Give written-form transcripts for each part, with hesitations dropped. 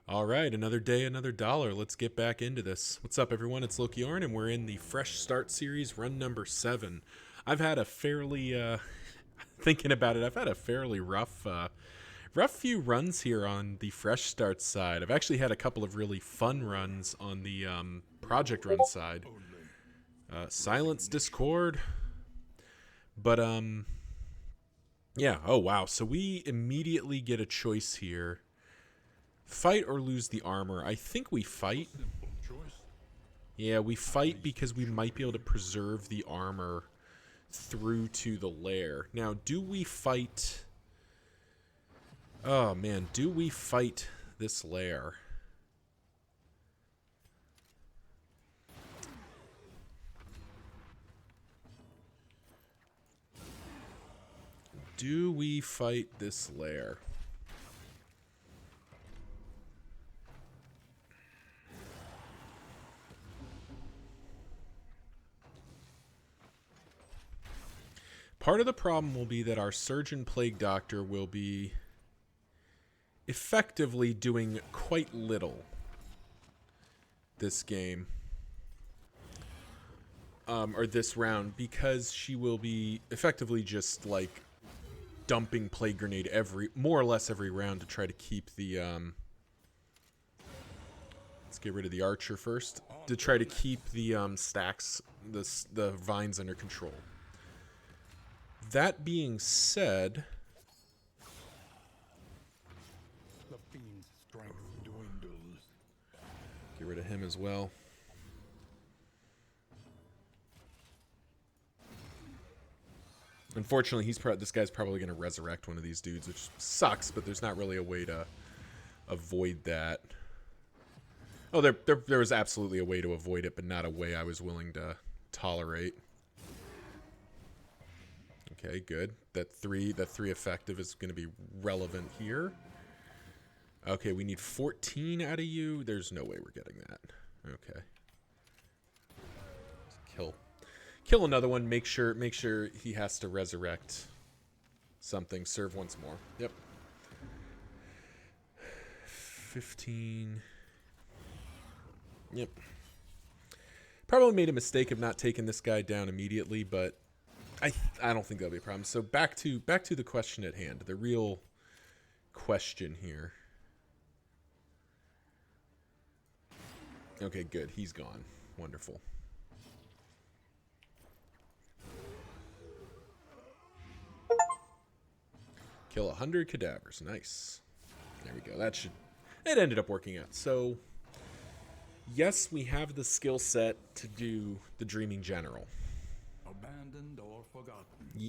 All right, another day, another dollar. Let's get back into this. What's up, everyone? It's Lokiorn, and we're in the Fresh Start series, run number 7. I've had a fairly, thinking about it, I've had a fairly rough few runs here on the Fresh Start side. I've actually had a couple of really fun runs on the Project Run side. Silence Discord, but yeah. Oh wow. So we immediately get a choice here. Fight or lose the armor. I think we fight. Yeah, we fight because we might be able to preserve the armor through to the lair. Now, do we fight... Oh, man. Do we fight this lair? Do we fight this lair? Part of the problem will be that our Surgeon Plague Doctor will be effectively doing quite little this game. Or this round, because she will be effectively just, like, dumping Plague Grenade more or less every round to try to keep the, let's get rid of the Archer first. To try to keep the, stacks, the vines under control. That being said, the fiend's strength dwindles. Get rid of him as well. Unfortunately, this guy's probably going to resurrect one of these dudes, which sucks, but there's not really a way to avoid that. Oh, there was absolutely a way to avoid it, but not a way I was willing to tolerate. Okay, good. That three effective is going to be relevant here. Okay, we need 14 out of you. There's no way we're getting that. Okay. Kill another one. Make sure he has to resurrect something. Serve once more. Yep. 15. Yep. Probably made a mistake of not taking this guy down immediately, but I don't think that'll be a problem. So back to the question at hand. The real question here. Okay, good. He's gone. Wonderful. Kill 100 cadavers. Nice. There we go. It ended up working out. So, yes, we have the skill set to do the Dreaming General. Abandoned or forgotten.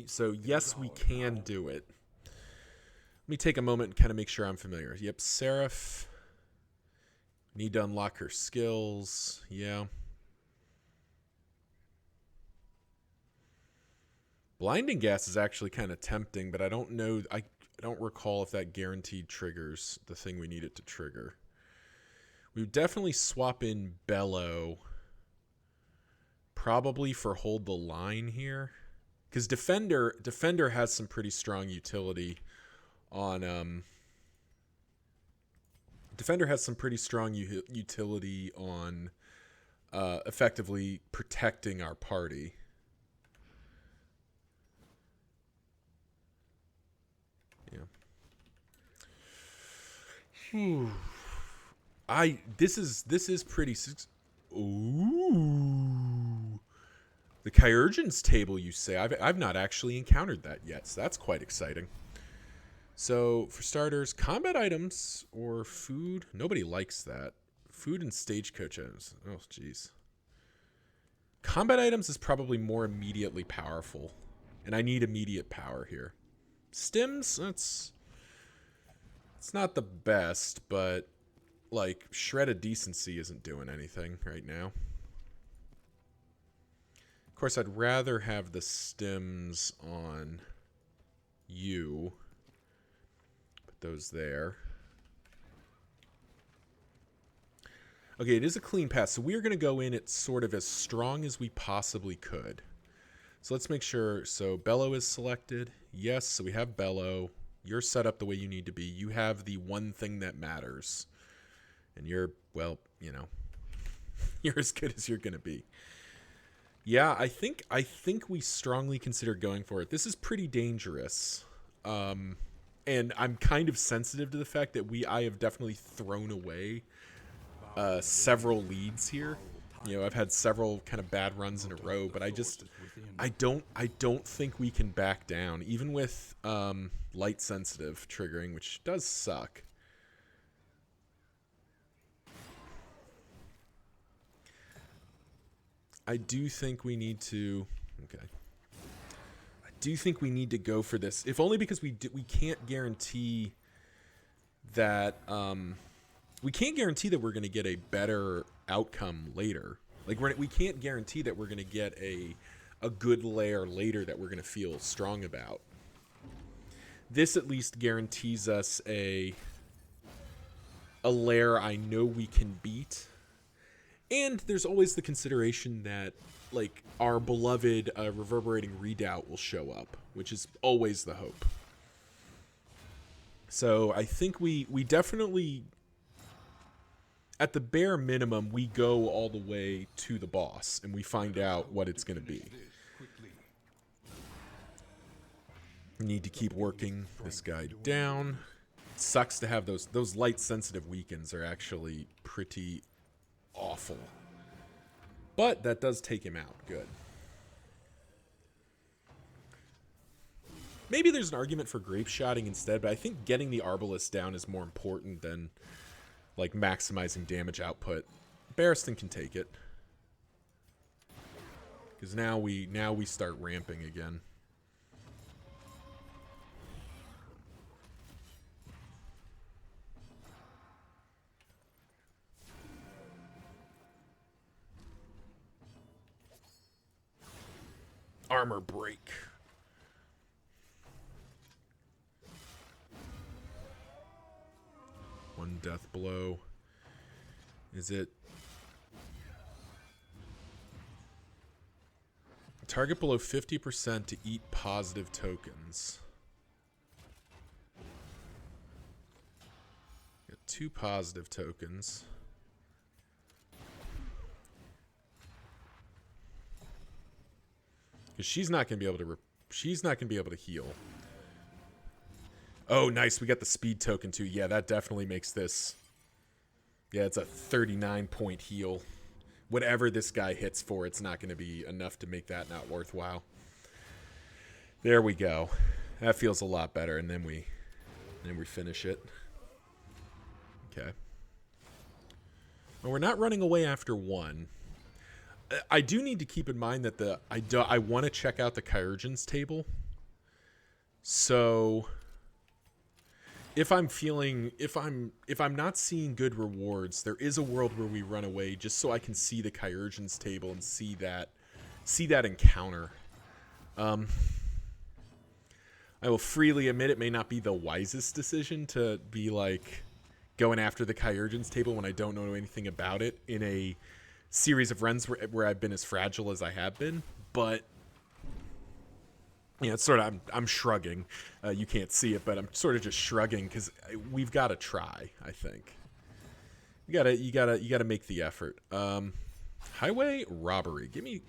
So, yes, we can do it. Let me take a moment and kind of make sure I'm familiar. Yep, Seraph. Need to unlock her skills. Yeah. Blinding Gas is actually kind of tempting, but I don't know. I don't recall if that guaranteed triggers the thing we need it to trigger. We would definitely swap in Bellow. Probably for Hold the Line here. Because Defender has some pretty strong utility on... Defender has some pretty strong utility on effectively protecting our party. Yeah. This is pretty. Ooh. The Kyurgens table, you say? I've not actually encountered that yet, so that's quite exciting. So, for starters, combat items or food. Nobody likes that. Food and stagecoach items. Oh, jeez. Combat items is probably more immediately powerful. And I need immediate power here. Stims, it's not the best, but, like, Shred of Decency isn't doing anything right now. Of course, I'd rather have the stims on you. Those there. Okay, it is a clean pass, so we're going to go in at sort of as strong as we possibly could. So let's make sure. So Bellow is selected. Yes, so we have Bellow. You're set up the way you need to be. You have the one thing that matters. And you're, well, you know, you're as good as you're going to be. Yeah, I think we strongly consider going for it. This is pretty dangerous. And I'm kind of sensitive to the fact that I have definitely thrown away several leads here. You know, I've had several kind of bad runs in a row, but I don't think we can back down, even with light sensitive triggering, which does suck. I do think we need to. Okay. I do think we need to go for this, if only because we can't guarantee that we can't guarantee that we're going to get a better outcome later. Like we can't guarantee that we're going to get a good lair later that we're going to feel strong about. This at least guarantees us a lair I know we can beat. And there's always the consideration that, like, our beloved Reverberating Redoubt will show up, which is always the hope. So I think we definitely, at the bare minimum, we go all the way to the boss, and we find out what it's going to be. We need to keep working this guy down. It sucks to have those light-sensitive weakens are actually pretty awful. But that does take him out. Good. Maybe there's an argument for grape shotting instead, but I think getting the Arbalest down is more important than, like, maximizing damage output. Barristan can take it. Because now we start ramping again. Armor break. One death blow. Is it? Target below 50% to eat positive tokens. Got 2 positive tokens. Because she's not going to be able to. She's not going to be able to heal. Oh, nice. We got the speed token too. Yeah, that definitely makes this. Yeah, it's a 39-point heal. Whatever this guy hits for, it's not going to be enough to make that not worthwhile. There we go. That feels a lot better, and then we finish it. Okay. Well, we're not running away after 1. I do need to keep in mind that I want to check out the Chirurgeon's table. So if I'm not seeing good rewards, there is a world where we run away just so I can see the Chirurgeon's table and see that encounter. I will freely admit it may not be the wisest decision to be like going after the Chirurgeon's table when I don't know anything about it in a series of runs where I've been as fragile as I have been, but it's sort of I'm shrugging. You can't see it, but I'm sort of just shrugging because we've got to try. I think you gotta make the effort. Highway robbery. Give me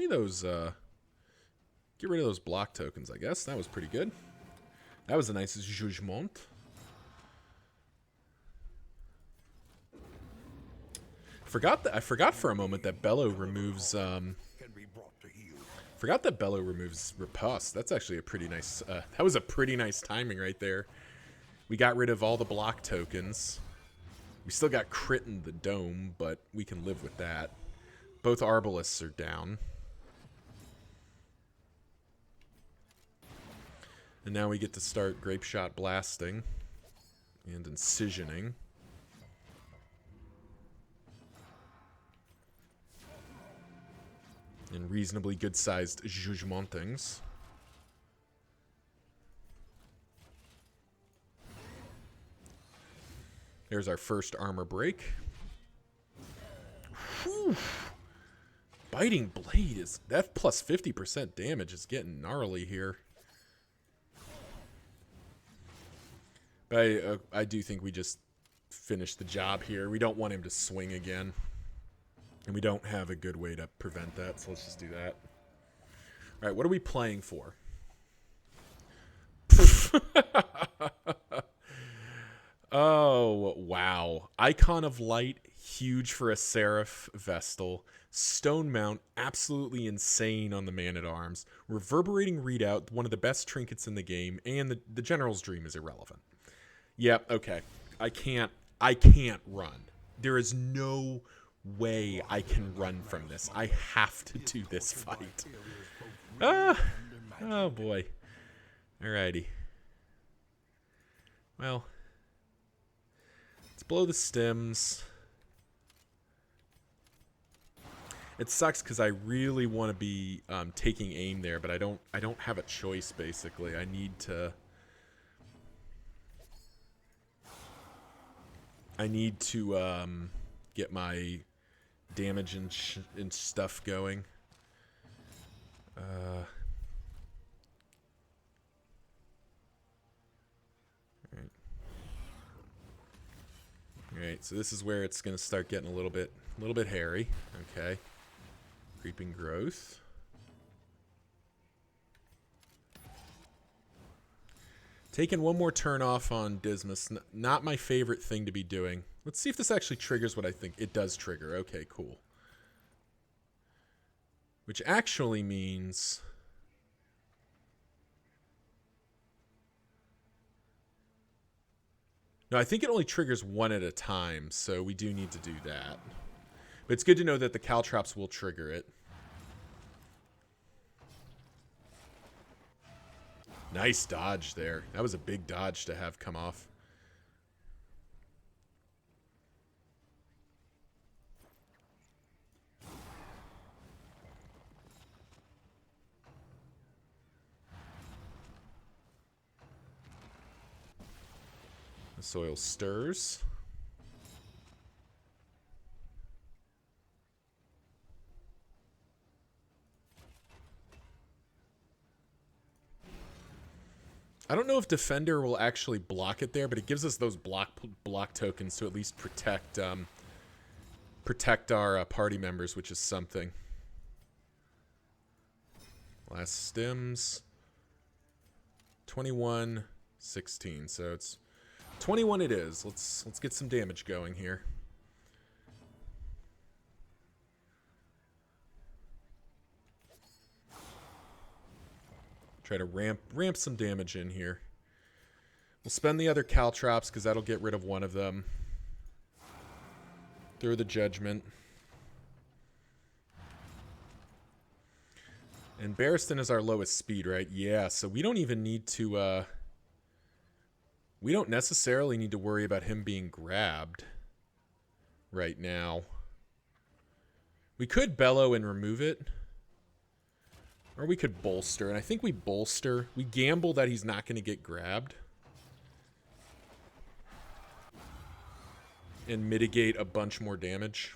those. Get rid of those block tokens. I guess that was pretty good. That was a nice jugement. I forgot for a moment that Bellow removes. Forgot that Bellow removes Riposte. That's actually a pretty nice. That was a pretty nice timing right there. We got rid of all the block tokens. We still got crit in the dome, but we can live with that. Both Arbalists are down. And now we get to start Grape Shot blasting and incisioning. And reasonably good-sized jugementings. There's our first armor break. Whew. Biting Blade is... That plus 50% damage is getting gnarly here. But I do think we just finish the job here. We don't want him to swing again. And we don't have a good way to prevent that, so let's just do that. All right, what are we playing for? Oh, wow. Icon of Light, huge for a Seraph Vestal. Stone Mount, absolutely insane on the Man-at-Arms. Reverberating Readout, one of the best trinkets in the game, and the General's Dream is irrelevant. Yep, okay. I can't run. There is no way I can run from this. I have to do this fight. Oh boy. Alrighty. Well, let's blow the stems. It sucks because I really want to be taking aim there, but I don't have a choice. Basically, I need to get my damage and stuff going. All right, so this is where it's going to start getting a little bit hairy. Okay. Creeping growth. Taking one more turn off on Dismas. Not my favorite thing to be doing. Let's see if this actually triggers what I think. It does trigger. Okay, cool. Which actually means... No, I think it only triggers one at a time, so we do need to do that. But it's good to know that the Caltrops will trigger it. Nice dodge there. That was a big dodge to have come off. The soil stirs. I don't know if Defender will actually block it there, but it gives us those block tokens to at least protect our party members, which is something. Last stems. 21, 16. So it's 21 it is. Let's get some damage going here. Try to ramp some damage in here. We'll spend the other Caltrops because that'll get rid of one of them. Throw the Judgment. And Barristan is our lowest speed, right? Yeah, so we don't even need to... we don't necessarily need to worry about him being grabbed right now. We could Bellow and remove it. Or we could bolster, and I think we bolster. We gamble that he's not going to get grabbed. And mitigate a bunch more damage.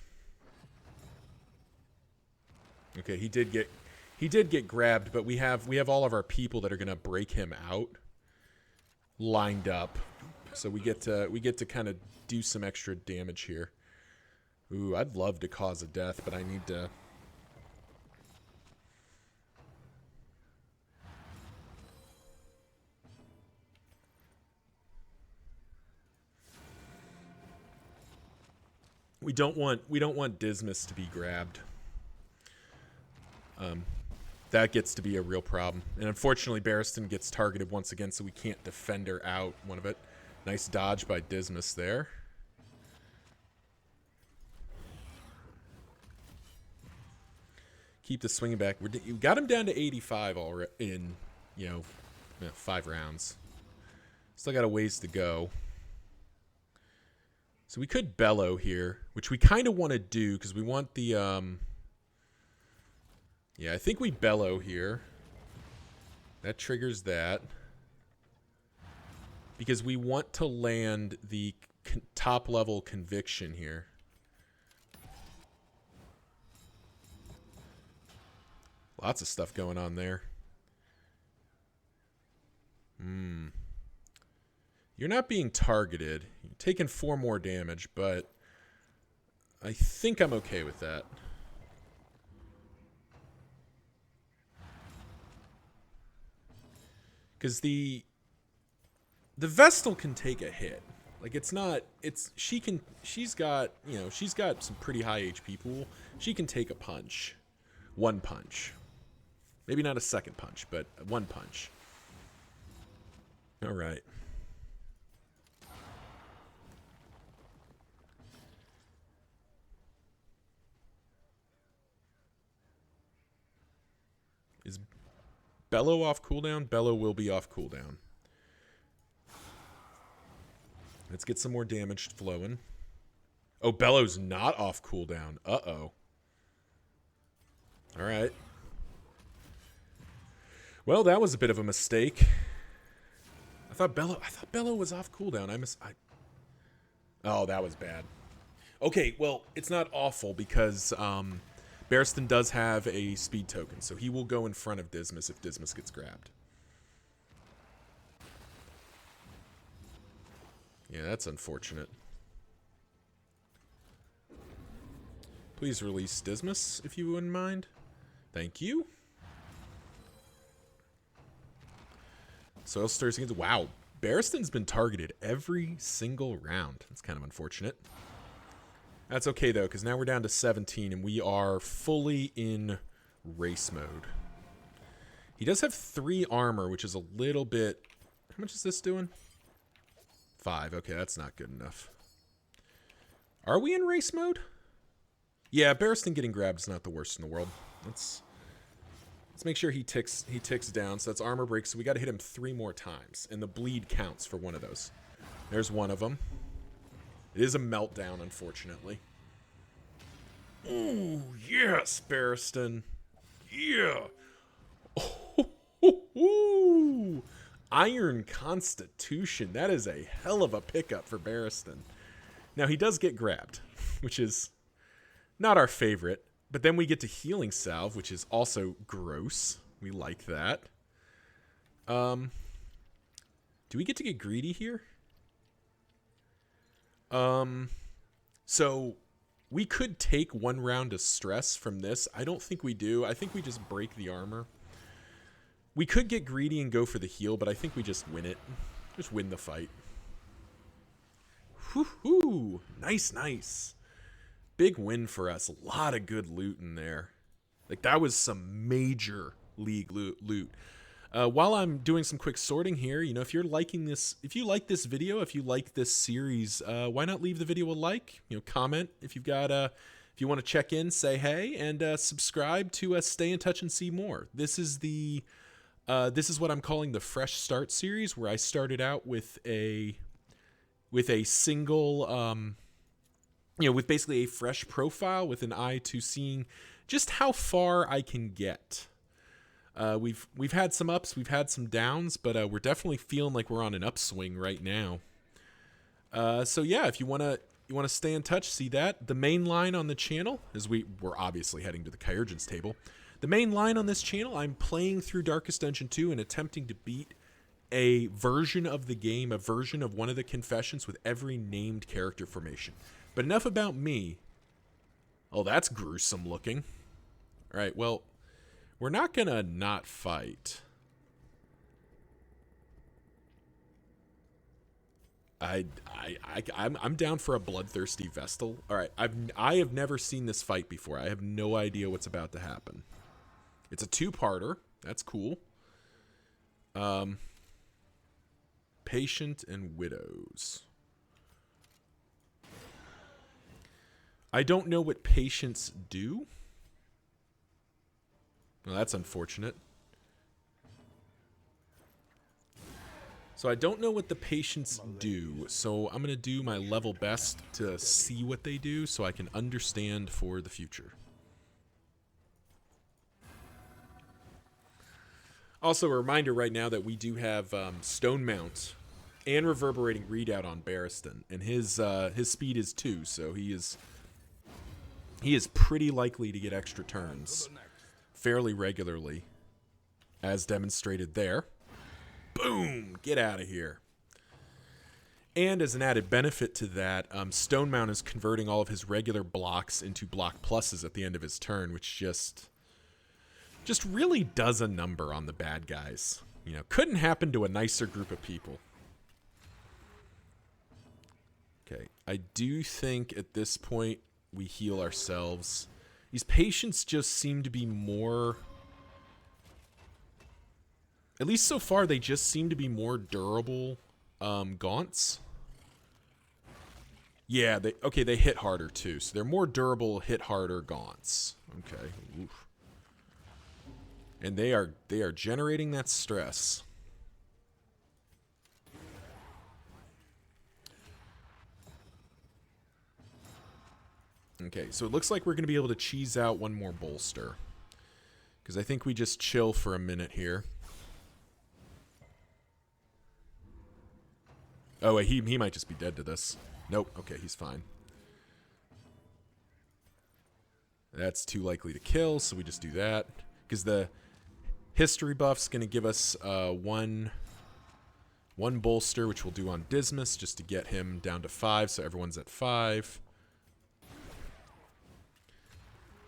Okay, he did get grabbed, but we have all of our people that are going to break him out lined up. So we get to kind of do some extra damage here. Ooh, I'd love to cause a death, but I need to... We don't want Dismas to be grabbed. That gets to be a real problem. And unfortunately, Barristan gets targeted once again, so we can't Defender out one of it. Nice dodge by Dismas there. Keep the swinging back. You got him down to 85 already in, 5 rounds. Still got a ways to go. So we could Bellow here, which we kind of want to do because we want the... Yeah, I think we Bellow here. That triggers that. Because we want to land the top-level Conviction here. Lots of stuff going on there. You're not being targeted. You're taking 4 more damage, but I think I'm okay with that. Because the Vestal can take a hit. Like, it's not, it's, she's got, you know, she's got some pretty high HP pool. She can take a punch. 1 punch. Maybe not a second punch, but 1 punch. All right. Is Bellow off cooldown? Bellow will be off cooldown. Let's get some more damage flowing. Oh, Bellow's not off cooldown. Uh-oh. All right. Well, that was a bit of a mistake. I thought Bellow was off cooldown. Oh, that was bad. Okay, well, it's not awful because Barristan does have a speed token, so he will go in front of Dismas if Dismas gets grabbed. Yeah, that's unfortunate. Please release Dismas, if you wouldn't mind. Thank you. Soil Stirs against... Wow, Barristan's been targeted every single round. That's kind of unfortunate. That's okay, though, because now we're down to 17, and we are fully in race mode. He does have 3 armor, which is a little bit... How much is this doing? 5. Okay, that's not good enough. Are we in race mode? Yeah, Barristan getting grabbed is not the worst in the world. Let's make sure he ticks down. So that's armor break. So we got to hit him 3 more times, and the bleed counts for one of those. There's one of them. It is a meltdown, unfortunately. Ooh, yes, Barristan. Yeah. Oh, Iron Constitution. That is a hell of a pickup for Barristan. Now, he does get grabbed, which is not our favorite. But then we get to Healing Salve, which is also gross. We like that. Do we get to get greedy here? So we could take 1 round of stress from this. I don't think we do. I think we just break the armor. We could get greedy and go for the heal, but I think we just win it. Just win the fight. Whoo-hoo! Nice, nice. Big win for us. A lot of good loot in there. Like, that was some major league loot. While I'm doing some quick sorting here, you know, if you're liking this, if you like this video, if you like this series, why not leave the video a like? You know, comment if you've got if you want to check in, say hey, and subscribe to stay in touch and see more. This is the this is what I'm calling the Fresh Start series, where I started out with a single you know, with basically a fresh profile with an eye to seeing just how far I can get. We've had some ups, we've had some downs, but we're definitely feeling like we're on an upswing right now. So yeah, if you wanna stay in touch, see that. The main line on the channel, as we're obviously heading to the Kyurgens table. The main line on this channel, I'm playing through Darkest Dungeon 2 and attempting to beat a version of the game, a version of one of the confessions with every named character formation. But enough about me. Oh, that's gruesome looking. All right, well, we're not gonna not fight. I'm down for a bloodthirsty Vestal. All right, I have never seen this fight before. I have no idea what's about to happen. It's a 2-parter. That's cool. Patient and Widows. I don't know what patients do. Well, that's unfortunate. So I don't know what the patients do, so I'm going to do my level best to see what they do so I can understand for the future. Also, a reminder right now that we do have Stone Mount and Reverberating Readout on Barristan, and his speed is 2, so he is pretty likely to get extra turns fairly regularly, as demonstrated there. Boom! Get out of here. And as an added benefit to that, Stone Mountain is converting all of his regular blocks into block pluses at the end of his turn, which just really does a number on the bad guys. You know, couldn't happen to a nicer group of people. Okay, I do think at this point we heal ourselves. These patients just seem to be more... At least so far, they just seem to be more durable gaunts. Yeah, they hit harder too. So they're more durable, hit harder gaunts. Okay. Oof. And they are generating that stress. Okay, so it looks like we're going to be able to cheese out one more bolster. Because I think we just chill for a minute here. Oh, wait, he might just be dead to this. Nope, okay, he's fine. That's too likely to kill, so we just do that. Because the history buff's going to give us one bolster, which we'll do on Dismas, just to get him down to 5, so everyone's at 5.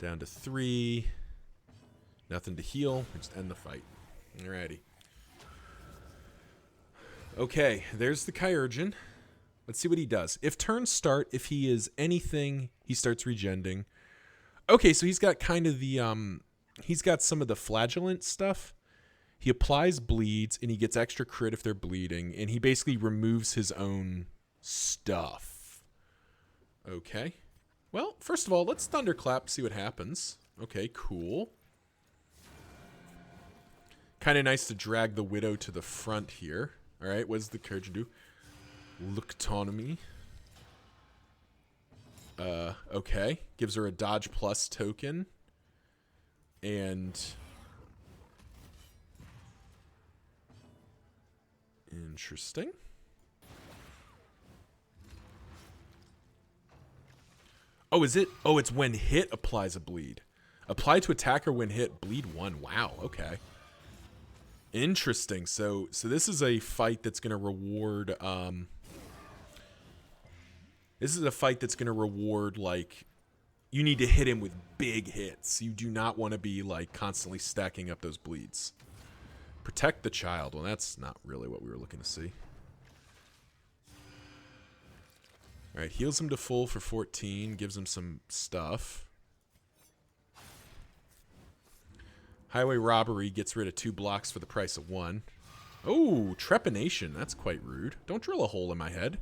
Down to 3. Nothing to heal. We just end the fight. Alrighty. Okay, there's the Kyurgeon. Let's see what he does. If turns start, if he is anything, he starts regending. Okay, so he's got kind of the, he's got some of the flagellant stuff. He applies bleeds, and he gets extra crit if they're bleeding, and he basically removes his own stuff. Okay. Well, first of all, let's thunderclap, see what happens. Okay, cool. Kind of nice to drag the Widow to the front here. All right, what does the Kyurgeon do? Looktonomy. Okay. Gives her a dodge plus token. And... interesting. Oh, is it? Oh, it's when hit applies a bleed. Apply to attacker when hit, bleed 1. Wow, okay. Interesting. So this is a fight that's going to reward... this is a fight that's going to reward, like... You need to hit him with big hits. You do not want to be, like, constantly stacking up those bleeds. Protect the child. Well, that's not really what we were looking to see. Alright, heals him to full for 14. Gives him some stuff. Highway Robbery gets rid of 2 blocks for the price of 1. Oh, Trepanation. That's quite rude. Don't drill a hole in my head.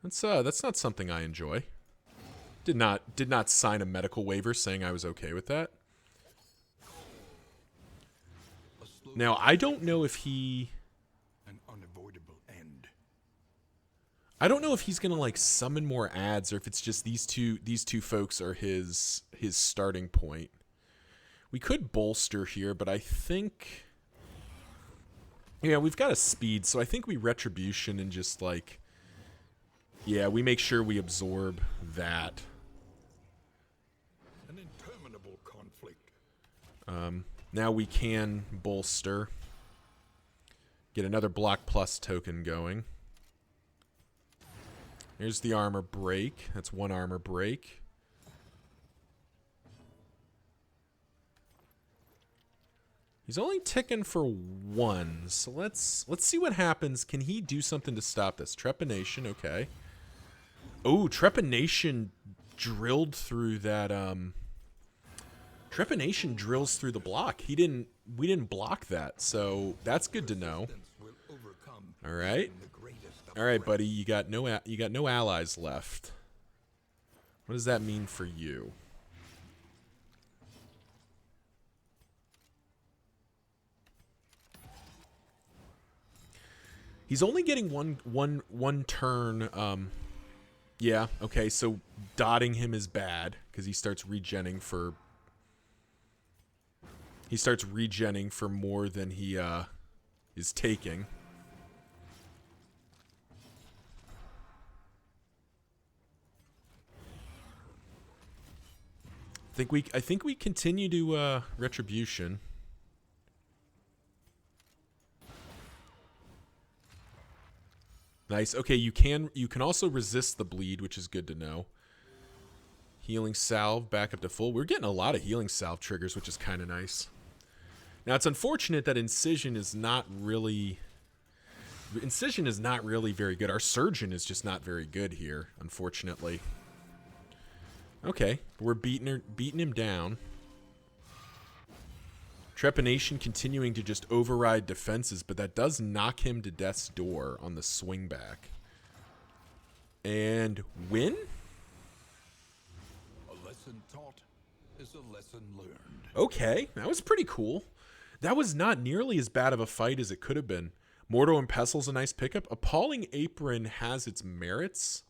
That's not something I enjoy. Did not sign a medical waiver saying I was okay with that. Now, I don't know if he... An unavoidable end. I don't know if he's gonna like summon more ads or if it's just these two folks are his starting point. We could bolster here, but I think yeah, we've got a speed, so I think we retribution and just like yeah, we make sure we absorb that. An interminable conflict. Now we can bolster. Get another block plus token going. Here's the armor break. That's 1 armor break. He's only ticking for 1, so let's see what happens. Can he do something to stop this? Trepanation, okay. Oh, Trepanation drilled through that. Trepanation drills through the block. We didn't block that, so that's good to know. All right. All right, buddy, you got no allies left. What does that mean for you? He's only getting one turn. Yeah, okay, so dotting him is bad because he starts regenning for more than he is taking. I think we continue to retribution. Nice. Okay, you can also resist the bleed, which is good to know. Healing salve back up to full. We're getting a lot of healing salve triggers, which is kind of nice. Now it's unfortunate that incision is not really very good. Our surgeon is just not very good here, unfortunately. Okay, we're beating him down. Trepanation continuing to just override defenses, but that does knock him to death's door on the swing back. And win? A lesson taught is a lesson learned. Okay, that was pretty cool. That was not nearly as bad of a fight as it could have been. Mordo and Pestle's a nice pickup. Appalling Apron has its merits.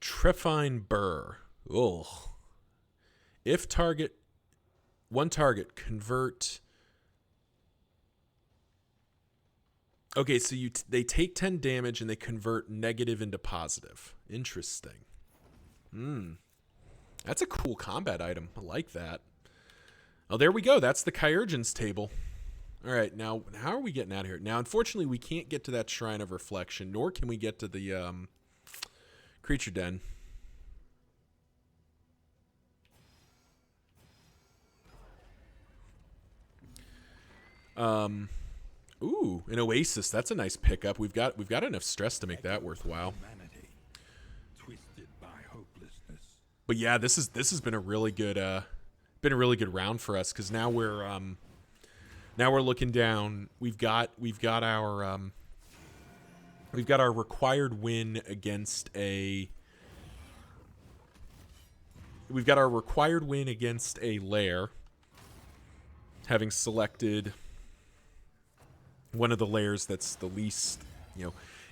Trefine Burr. Ugh. If one target, convert. Okay, so they take 10 damage and they convert negative into positive. Interesting. That's a cool combat item. I like that. Oh, there we go. That's the Kyurgens table. All right, now how are we getting out of here? Now, unfortunately, we can't get to that Shrine of Reflection, nor can we get to the Creature Den. Ooh, an Oasis. That's a nice pickup. We've got enough stress to make that worthwhile. Humanity, twisted by hopelessness. But yeah, this has been a really good round for us, because now we're looking down. We've got our required win against a lair, having selected one of the lairs that's the least,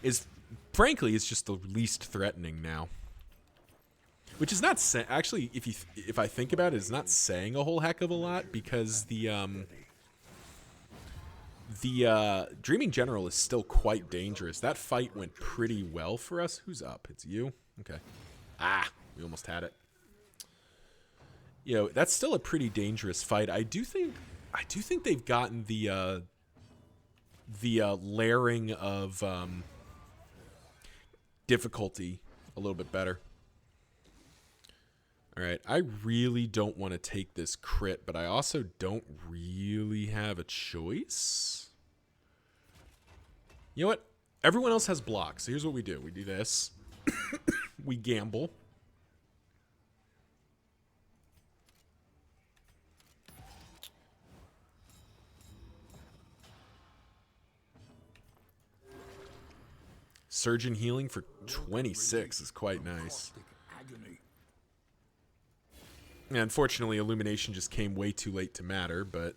is just the least threatening now. Which is not actually, if I think about it, it's not saying a whole heck of a lot, because the Dreaming General is still quite dangerous. That fight went pretty well for us. Who's up? It's you? Okay. We almost had it. That's still a pretty dangerous fight. I do think they've gotten the layering of difficulty a little bit better. All right, I really don't want to take this crit, but I also don't really have a choice. You know what? Everyone else has blocks, so here's what we do. We do this. We gamble. Surgeon healing for 26 is quite nice. Agony. Yeah, unfortunately, Illumination just came way too late to matter, but...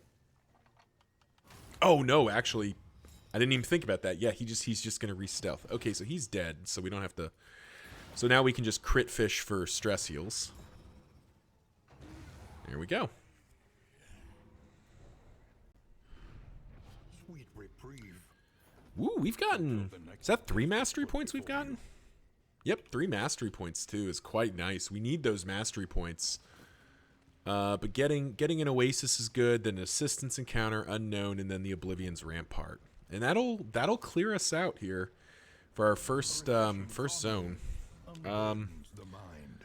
Oh, no, actually, I didn't even think about that. Yeah, he's just going to re-stealth. Okay, so he's dead, so we don't have to... So now we can just crit fish for stress heals. There we go. Sweet reprieve. Ooh, we've gotten... Is that 3 mastery points we've gotten? Yep, 3 mastery points, too, is quite nice. We need those mastery points. But getting an Oasis is good, then Assistance Encounter, Unknown, and then the Oblivion's Rampart. And that'll clear us out here for our first zone. The mind.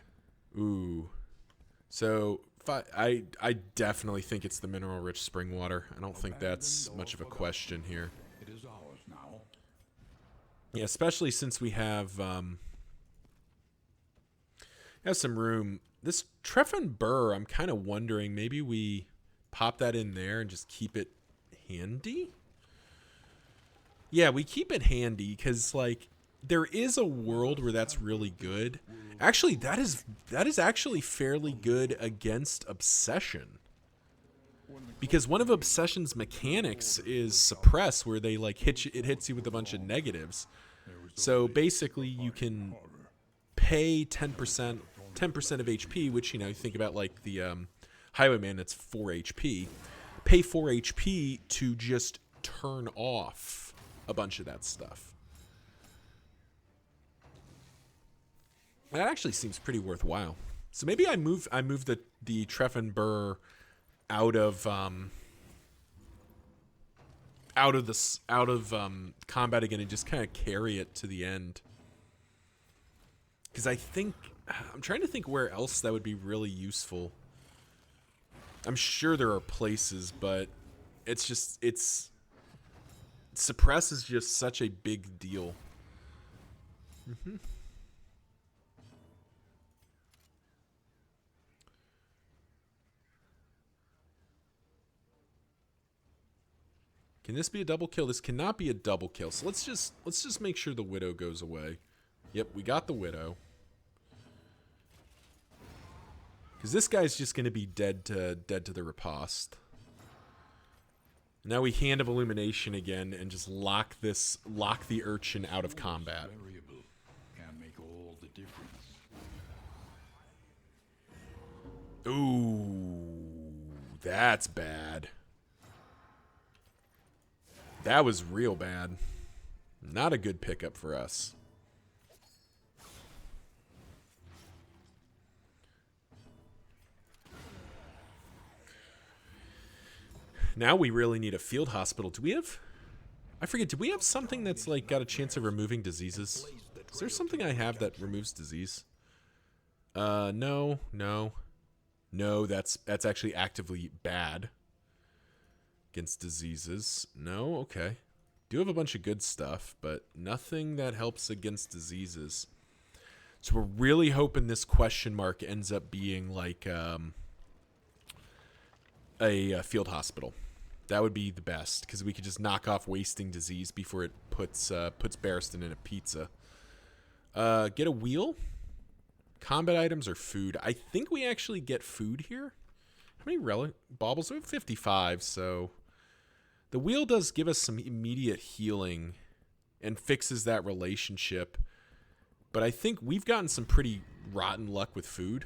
Ooh. So I definitely think it's the mineral-rich spring water. I don't think that's much of a question here. It is ours now. Yeah, especially since we have some room. This Trefin Burr, I'm kind of wondering, maybe we pop that in there and just keep it handy? Yeah, we keep it handy because, like, there is a world where that's really good. Actually, that is actually fairly good against Obsession. Because one of Obsession's mechanics is Suppress, where they, like, it hits you with a bunch of negatives. So basically you can pay 10% of HP, which, you think about, like, the Highwayman, that's 4 HP. Pay 4 HP to just turn off a bunch of that stuff. That actually seems pretty worthwhile. So maybe I move the Trefin Burr out of out of combat again and just kind of carry it to the end. Because I'm trying to think where else that would be really useful. I'm sure there are places, but suppress is just such a big deal. Can this be a double kill? This cannot be a double kill. So let's just make sure the Widow goes away. Yep, we got the Widow. Because this guy's just going to be dead to the riposte. Now we Hand of Illumination again and just lock the urchin out of combat. Variable can make all the difference. Ooh, that's bad. That was real bad. Not a good pickup for us. Now we really need a field hospital. Do we have... I forget, do we have something that's like got a chance of removing diseases? Is there something I have that removes disease? No. No, that's actually actively bad. Against diseases. No, okay. Do have a bunch of good stuff, but nothing that helps against diseases. So we're really hoping this question mark ends up being like a field hospital. That would be the best, because we could just knock off wasting disease before it puts Barristan in a pizza. Get a wheel? Combat items or food? I think we actually get food here. How many baubles? We have 55, so... The wheel does give us some immediate healing and fixes that relationship. But I think we've gotten some pretty rotten luck with food.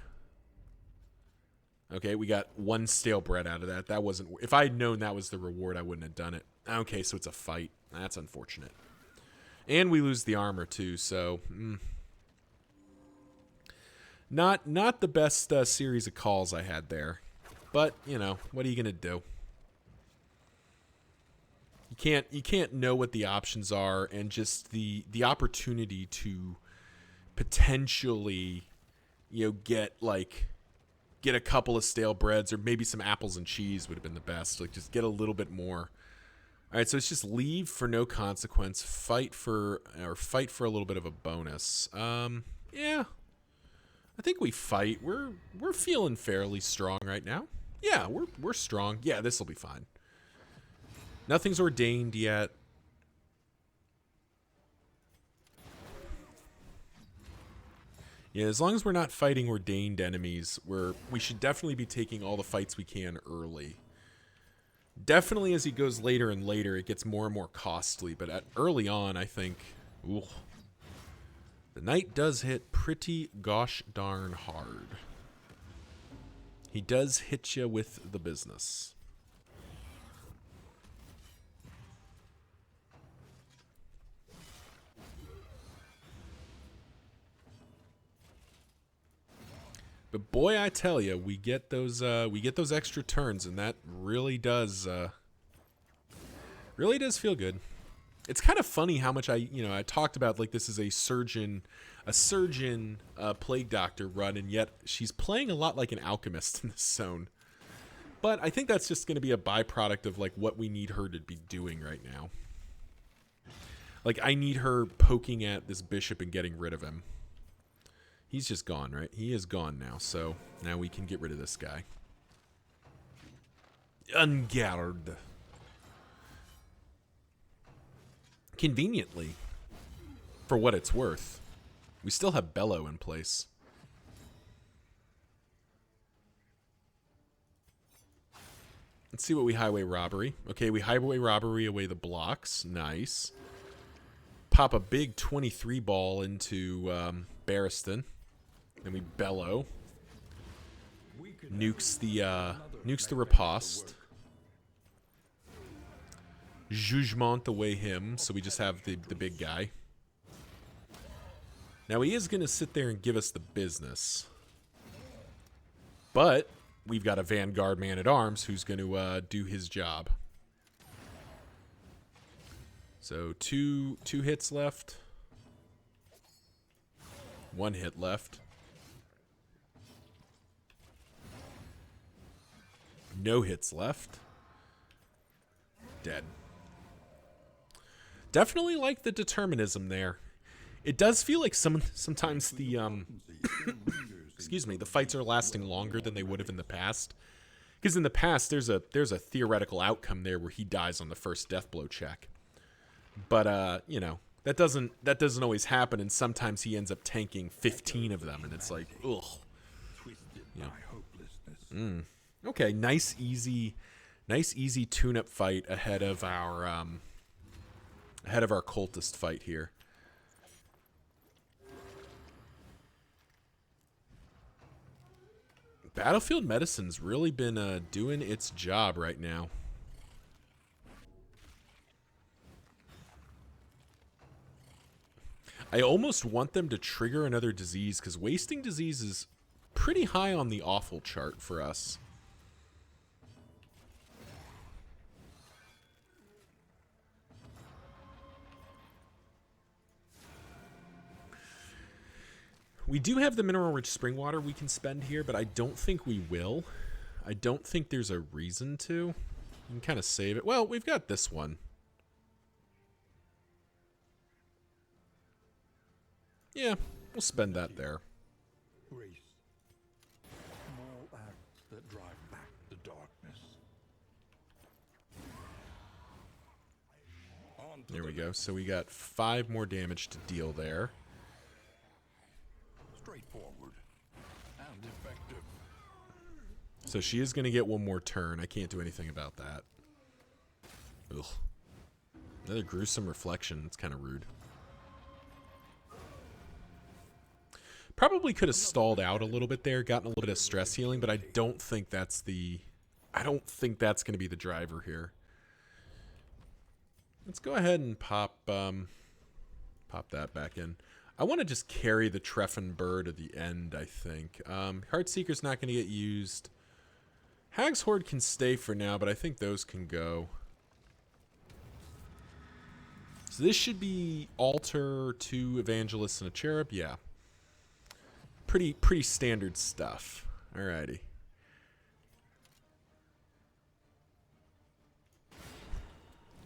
Okay, we got 1 stale bread out of that. That wasn't... If I had known that was the reward, I wouldn't have done it. Okay, so it's a fight. That's unfortunate. And we lose the armor, too, so... Not the best series of calls I had there. But, you know, what are you going to do? You can't know what the options are, and just the opportunity to potentially, you know, get a couple of stale breads or maybe some apples and cheese would have been the best. Like, just get a little bit more. All right, so it's just leave for no consequence, fight for a little bit of a bonus. Yeah, I think we fight. We're feeling fairly strong right now. Yeah, we're strong. Yeah, this will be fine. Nothing's ordained yet. Yeah, as long as we're not fighting ordained enemies, we should definitely be taking all the fights we can early. Definitely as he goes later and later, it gets more and more costly. But early on, I think, ooh, the knight does hit pretty gosh darn hard. He does hit you with the business. But boy, I tell you, we get those extra turns, and that really does feel good. It's kind of funny how much I talked about, like, this is a surgeon plague doctor run, and yet she's playing a lot like an alchemist in this zone. But I think that's just going to be a byproduct of like what we need her to be doing right now. Like, I need her poking at this bishop and getting rid of him. He's just gone, right? He is gone now, so now we can get rid of this guy. Ungard. Conveniently, for what it's worth, we still have Bellow in place. Let's see what we highway robbery. Okay, we highway robbery away the blocks. Nice. Pop a big 23 ball into Barristan. Then we Bellow. Nukes the riposte. Jugement away him, so we just have the big guy. Now he is going to sit there and give us the business. But we've got a Vanguard man-at-arms who's going to do his job. So two hits left. 1 hit left. No hits left. Dead. Definitely like the determinism there. It does feel like sometimes the excuse me, the fights are lasting longer than they would have in the past. Because in the past there's a theoretical outcome there where he dies on the first death blow check. But you know, that doesn't always happen, and sometimes he ends up tanking 15 of them, and it's like, ugh. Yeah. Okay, nice easy tune-up fight ahead of our cultist fight here. Battlefield Medicine's really been doing its job right now. I almost want them to trigger another disease, because wasting disease is pretty high on the awful chart for us. We do have the mineral rich spring water we can spend here, but I don't think we will. I don't think there's a reason to. You can kind of save it. Well, we've got this one. Yeah, we'll spend that there. Grace. Small acts that drive back the darkness. There we go. So we got 5 more damage to deal there. Straightforward and effective. So she is going to get 1 more turn. I can't do anything about that. Ugh. Another gruesome reflection. It's kind of rude. Probably could have stalled out a little bit there, gotten a little bit of stress healing, but I don't think that's going to be the driver here. Let's go ahead and pop that back in. I want to just carry the Treffen Burr to the end, I think. Heartseeker's not going to get used. Hag's Horde can stay for now, but I think those can go. So this should be Altar, 2 Evangelists, and a Cherub. Yeah. Pretty standard stuff. Alrighty.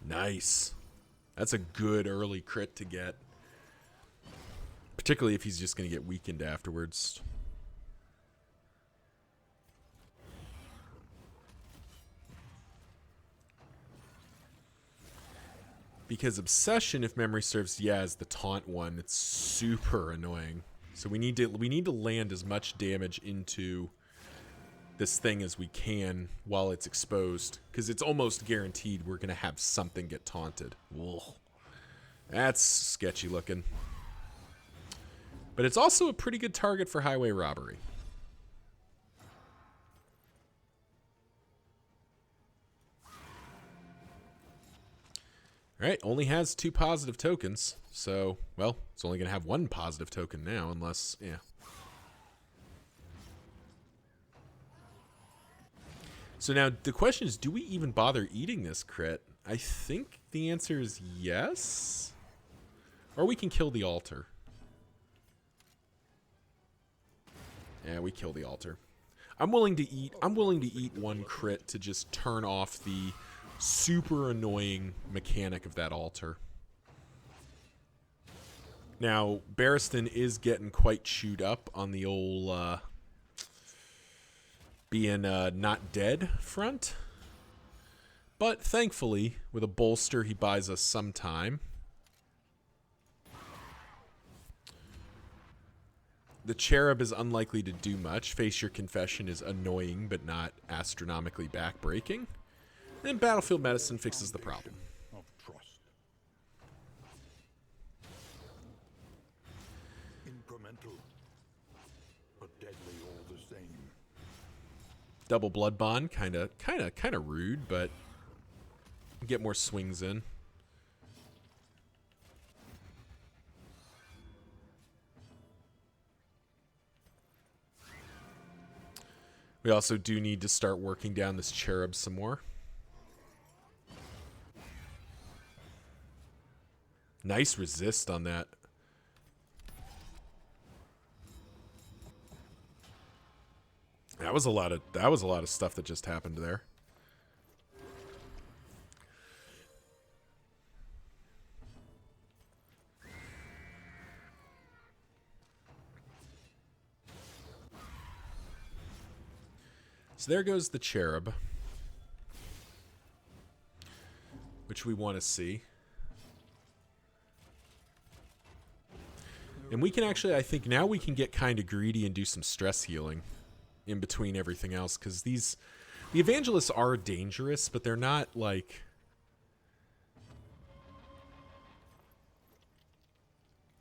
Nice. That's a good early crit to get. Particularly if he's just going to get weakened afterwards. Because Obsession, if memory serves, yeah, is the taunt one. It's super annoying. So we need to land as much damage into this thing as we can while it's exposed, because it's almost guaranteed we're going to have something get taunted. Ugh. That's sketchy looking. But it's also a pretty good target for highway robbery. Alright, only has 2 positive tokens. So, well, it's only going to have 1 positive token now, unless, yeah. So now, the question is, do we even bother eating this crit? I think the answer is yes. Or we can kill the altar. Yeah, we kill the altar. I'm willing to eat 1 crit to just turn off the super annoying mechanic of that altar. Now, Barristan is getting quite chewed up on the old being not dead front. But thankfully, with a bolster, he buys us some time. The Cherub is unlikely to do much. Face Your Confession is annoying, but not astronomically backbreaking. And Battlefield Medicine fixes the problem. Of trust. Incremental, but deadly all the same. Double Blood Bond, kind of rude, but get more swings in. We also do need to start working down this Cherub some more. Nice resist on that. That was a lot of stuff that just happened there. So there goes the cherub, which we want to see. And we can actually, I think now we can get kind of greedy and do some stress healing in between everything else, because the evangelists are dangerous, but they're not like,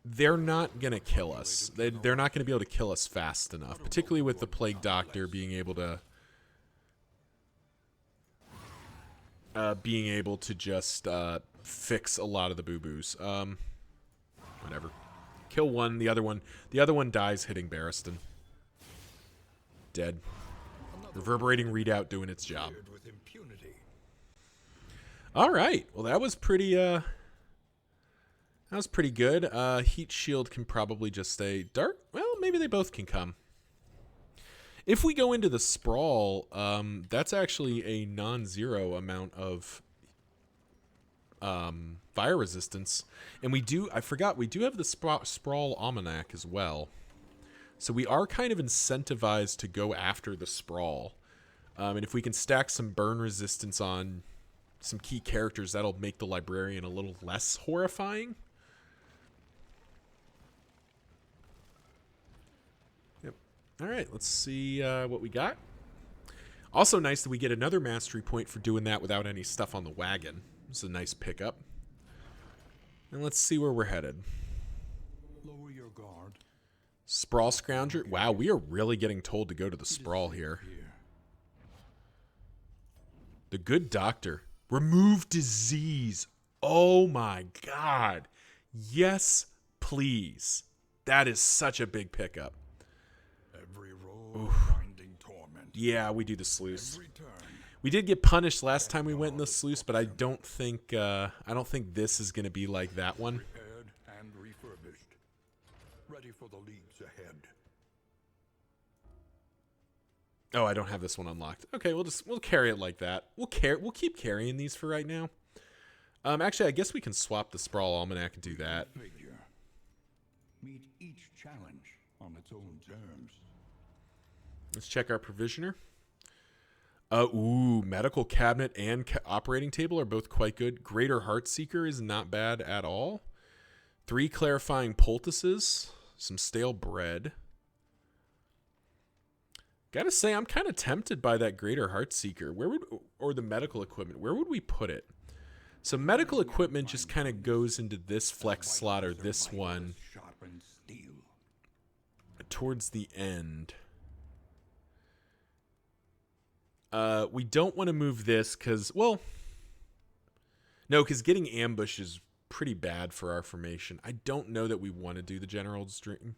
they're not gonna kill us. They're not gonna be able to kill us fast enough, particularly with the plague doctor being able to just fix a lot of the boo-boos. Whatever. Kill one, the other one dies hitting Barristan. Dead. Reverberating readout doing its job. All right. Well, that was pretty good. Heat shield can probably just stay dark. Well, maybe they both can come. If we go into the sprawl, that's actually a non-zero amount of fire resistance. And we do have the Sprawl Almanac as well. So we are kind of incentivized to go after the Sprawl. And if we can stack some burn resistance on some key characters, that'll make the Librarian a little less horrifying. Yep. All right, let's see what we got. Also nice that we get another mastery point for doing that without any stuff on the wagon. It's a nice pickup. And let's see where we're headed. Lower your guard. Sprawl Scrounger. Wow, we are really getting told to go to the Sprawl here. The Good Doctor. Remove disease. Oh my god. Yes, please. That is such a big pickup. Every roll finding torment. Yeah, we do the sluice. Every turn. We did get punished last time we went in the sluice, but I don't think this is going to be like that one. Repaired and refurbished. Ready for the leagues ahead. Oh, I don't have this one unlocked. Okay, we'll carry it like that. We'll keep carrying these for right now. Actually, I guess we can swap the Sprawl Almanac and do that. Figure. Meet each challenge on its own terms. Let's check our provisioner. Medical cabinet and operating table are both quite good. Greater Heartseeker is not bad at all. 3 clarifying poultices. Some stale bread. Gotta say, I'm kind of tempted by that Greater Heartseeker. Or the medical equipment. Where would we put it? So medical equipment just kind of goes into this flex slot or this one towards the end. We don't want to move this because, well, no, because getting ambush is pretty bad for our formation. I don't know that we want to do the General's Dream.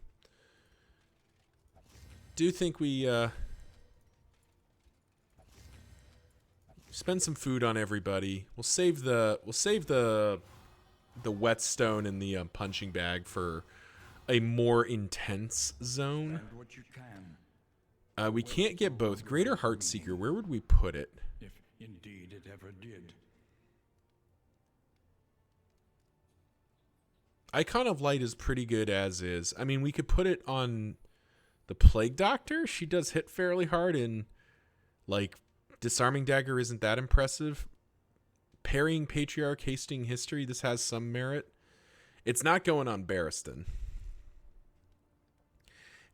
Do think we spend some food on everybody. We'll save the whetstone and the punching bag for a more intense zone. And what you can. We can't get both. Greater Heartseeker, where would we put it? If indeed it ever did. Icon of Light is pretty good as is. I mean, we could put it on the Plague Doctor. She does hit fairly hard, and like Disarming Dagger isn't that impressive. Parrying Patriarch, Hasting History, this has some merit. It's not going on Barristan.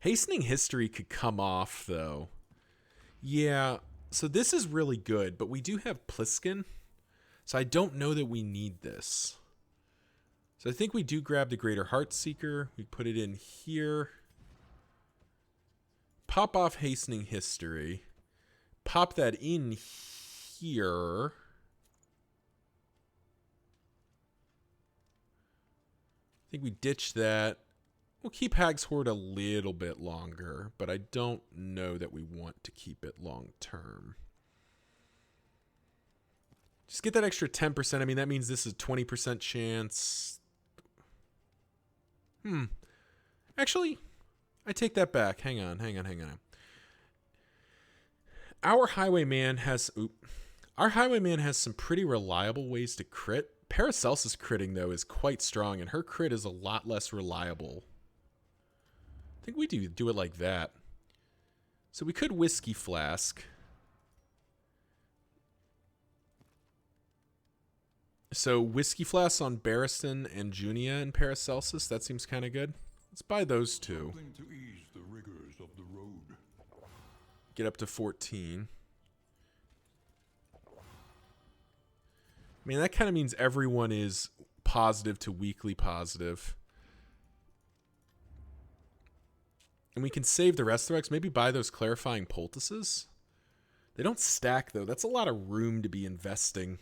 Hastening History could come off, though. Yeah, so this is really good, but we do have Pliskin, so I don't know that we need this. So I think we do grab the Greater Heartseeker. We put it in here. Pop off Hastening History. Pop that in here. I think we ditch that. We'll keep Hag's Hoard a little bit longer, but I don't know that we want to keep it long term. Just get that extra 10%. I mean, that means this is a 20% chance. Actually, I take that back. Hang on. Our Highwayman has some pretty reliable ways to crit. Paracelsus critting, though, is quite strong, and her crit is a lot less reliable. I think we do it like that. So we could Whiskey Flask. So Whiskey Flask on Barristan and Junia and Paracelsus, that seems kind of good. Let's buy those two. Something to ease the rigors of the road. Get up to 14. I mean, that kind of means everyone is positive to weakly positive. And we can save the rest of the Rex. Maybe buy those Clarifying Poultices. They don't stack, though. That's a lot of room to be investing.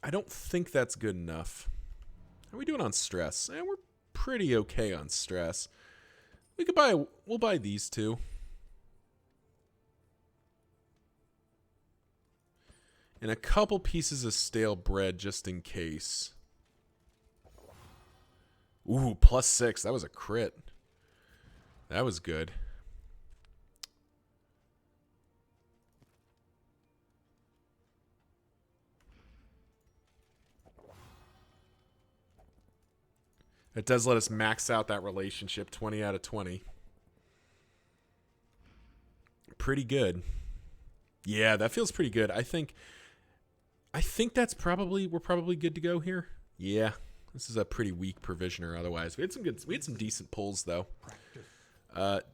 I don't think that's good enough. How are we doing on stress? We're pretty okay on stress. We'll buy these two. And a couple pieces of stale bread just in case. Ooh, +6. That was a crit. That was good. It does let us max out that relationship, 20 out of 20. Pretty good. Yeah, that feels pretty good. I think that's we're probably good to go here. Yeah. This is a pretty weak provisioner otherwise. We had some decent pulls though.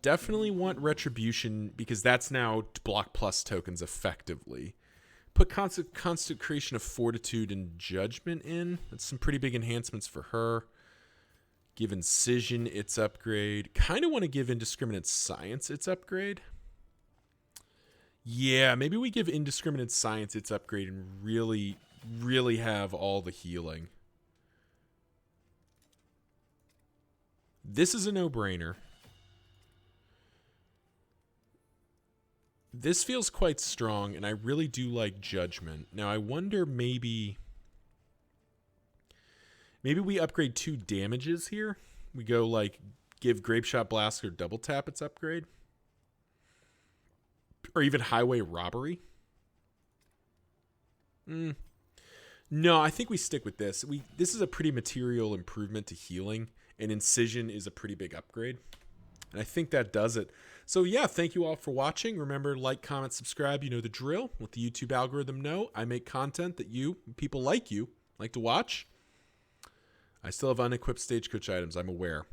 Definitely want Retribution because that's now block plus tokens effectively. Put constant creation of Fortitude and Judgment in. That's some pretty big enhancements for her. Give Incision its upgrade. Kind of want to give Indiscriminate Science its upgrade. Yeah, maybe we give Indiscriminate Science its upgrade and really, really have all the healing. This is a no-brainer. This feels quite strong, and I really do like Judgment. Now, I wonder maybe we upgrade 2 damages here. We go, like, give Grapeshot Blast or Double Tap its upgrade. Or even Highway Robbery. No, I think we stick with this. This is a pretty material improvement to healing, and Incision is a pretty big upgrade. And I think that does it. So yeah, thank you all for watching. Remember, like, comment, subscribe. You know the drill. Let the YouTube algorithm know I make content that people like to watch. I still have unequipped Stagecoach items, I'm aware.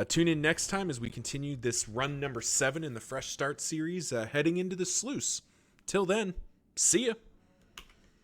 Tune in next time as we continue this run number 7 in the Fresh Start series, heading into the Sluice. Till then, see ya.